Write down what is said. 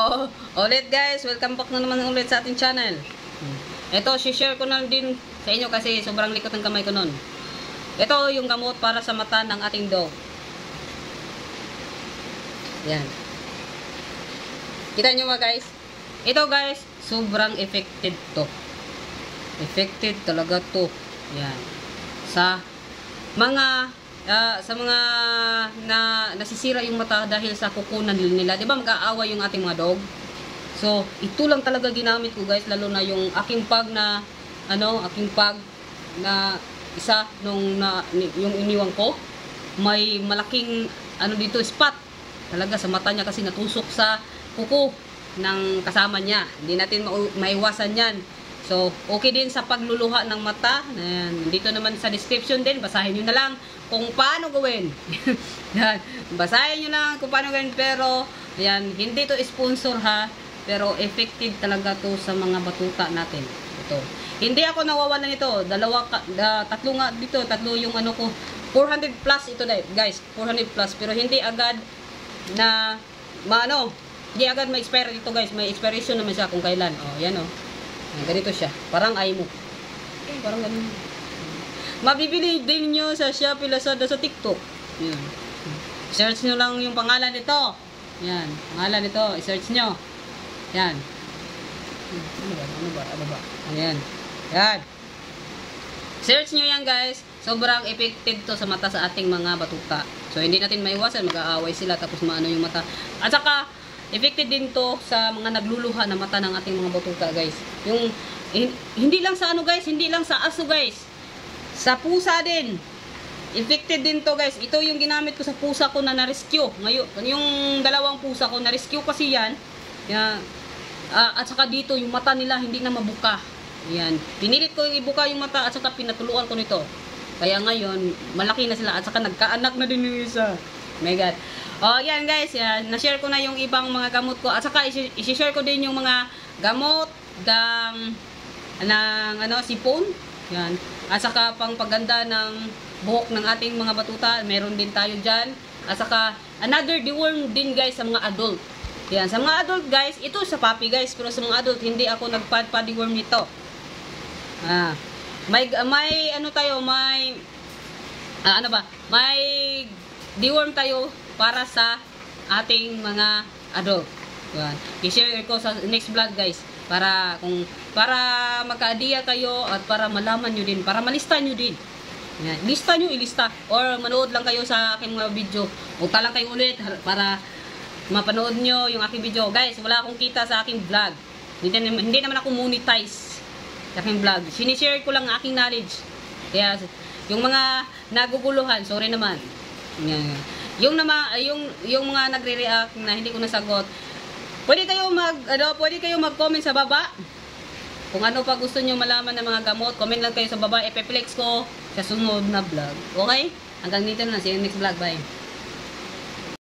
Oh, ulit guys, welcome back na naman ulit sa ating channel. Ito, share ko na din sa inyo kasi sobrang likot ng kamay ko nun. Ito yung gamot para sa mata ng ating dog. Yan. Kita nyo ba guys? Ito guys, sobrang effective to. Effective talaga to. Yan. Sa mga nasisira yung mata dahil sa kukunan nila. 'Di ba mag-aaway yung ating mga dog? So, ito lang talaga ginamit ko guys, lalo na yung aking pag na isa yung iniwan ko, may malaking dito spot talaga sa mata niya kasi natusok sa kuko ng kasama niya. Hindi natin maiwasan 'yan. So, okay din sa pagluluha ng mata. Ayan. Dito naman sa description din, basahin nyo na lang kung paano gawin. Yan. Basahin nyo lang kung paano gawin. Pero, ayan, hindi to sponsor ha. Pero, effective talaga to sa mga batuta natin. Ito. Hindi ako nawawalan nito. Tatlo nga dito. Tatlo yung ko. 400 plus ito guys. 400 plus. Pero, hindi agad na, hindi agad ma-expire ito guys. May expiration naman siya kung kailan. O, yan o. Ganito siya. Parang mo. Parang ganun. Mabibili din nyo sa Shopee, Lazada, sa TikTok. Yan. Search nyo lang yung pangalan nito. Yan. Pangalan nito. I-search nyo. Yan. Ano ba? Ayan. Yan. Search nyo yan guys. Sobrang effective to sa mata sa ating mga batuta. So, hindi natin maiwasan. Mag-aaway sila tapos maano yung mata. At saka, effective din to sa mga nagluluha na mata ng ating mga batuta guys. Yung hindi lang sa guys, hindi lang sa aso guys. Sa pusa din. Effective din to guys. Ito yung ginamit ko sa pusa ko na na-rescue. Ngayon, yung dalawang pusa ko na-rescue kasi yan. At saka dito yung mata nila hindi na mabuka. Yan. Pinilit ko ibuka yung mata at saka pinatuluan ko nito. Kaya ngayon, malaki na sila at saka nagkaanak na din yung isa. Oh my God. Oh, yan guys, yan. Na-share ko na yung ibang mga gamot ko. At saka i-share ko din yung mga gamot ng sipon. Yan. At saka pang paganda ng buhok ng ating mga batuta, meron din tayo diyan. At saka another deworm din guys sa mga adult. Yan, sa mga adult guys, ito sa puppy guys, pero sa mga adult hindi ako nagpa-deworm nito. May deworm tayo para sa ating mga adult. Yan. I-share ko sa next vlog guys para magka-idea kayo at para malaman nyo din, para malista nyo din. Yan. Ilista or manood lang kayo sa aking mga video. Punta lang kayo ulit para mapanood nyo yung aking video. Guys, wala akong kita sa aking vlog. Hindi naman ako monetize sa aking vlog. Sinishare ko lang ang aking knowledge. Kaya yung mga naguguluhan, sorry naman. Yan. Yung mga nagre-react na hindi ko nasagot, pwede kayo mag-comment sa baba. Kung ano pa gusto niyo malaman ng mga gamot, comment lang kayo sa baba, ipeplex ko sa sunod na vlog. Okay? Hanggang dito na, see you next vlog. Bye.